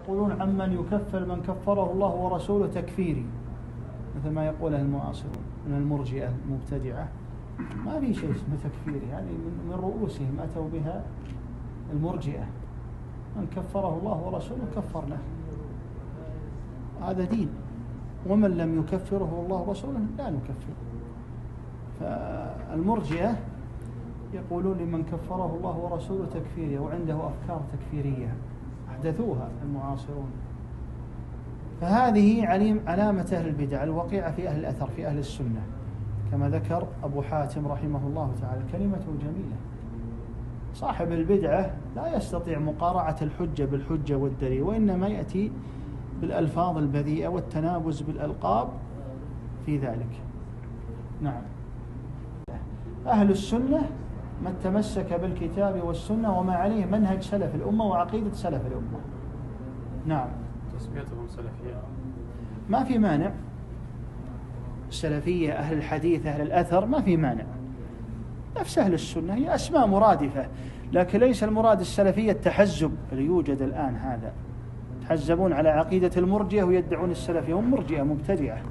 يقولون عمن يكفر من كفره الله ورسوله تكفيري، مثل ما يقوله المعاصرون من المرجئة المبتدعة. ما في شيء اسمه تكفيري، هذه من رؤوسهم أتوا بها المرجئة. من كفره الله ورسوله كفرناه، هذا دين. ومن لم يكفره الله ورسوله لا نكفر. فالمرجئة يقولون لمن كفره الله ورسوله تكفيرية، وعنده أفكار تكفيرية أحدثوها المعاصرون. فهذه علامة أهل البدع الوقيعة في أهل الأثر في أهل السنة، كما ذكر أبو حاتم رحمه الله تعالى. كلمته جميلة. صاحب البدعة لا يستطيع مقارعة الحجة بالحجة والدليل، وإنما يأتي بالألفاظ البذيئة والتنابز بالألقاب في ذلك. نعم. أهل السنة من تمسك بالكتاب والسنة وما عليه منهج سلف الأمة وعقيدة سلف الأمة. نعم. تسميتهم سلفية ما في مانع، السلفية أهل الحديث أهل الأثر ما في مانع، نفس أهل السنة، هي أسماء مرادفة، لكن ليس المراد السلفية التحزب اللي يوجد الآن. هذا يتحزبون على عقيدة المرجئة ويدعون السلفية، هم مرجئة مبتدعة.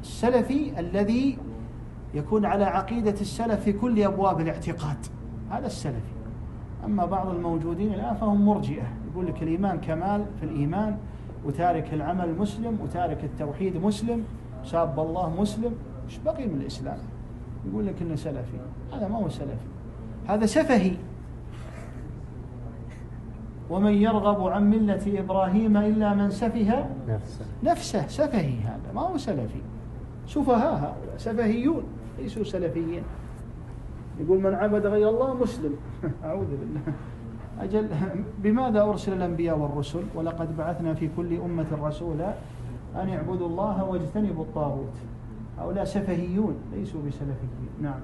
السلفي الذي يكون على عقيدة السلف في كل أبواب الاعتقاد، هذا السلفي. أما بعض الموجودين الآن فهم مرجئة، يقول لك الإيمان كمال في الإيمان، وتارك العمل مسلم، وتارك التوحيد مسلم، ساب الله مسلم، إيش بقي من الإسلام؟ يقول لك إنه سلفي. هذا ما هو سلفي، هذا سفهي. ومن يرغب عن ملة إبراهيم إلا من سفه نفسه، سفهي، هذا ما هو سلفي. سفهاء هؤلاء، سفهيون ليسوا سلفيين. يقول من عبد غير الله مسلم. أعوذ بالله. أجل، بماذا أرسل الأنبياء والرسل؟ ولقد بعثنا في كل أمة رسولا أن يعبدوا الله واجتنبوا الطاغوت. هؤلاء سفهيون ليسوا بسلفيين. نعم.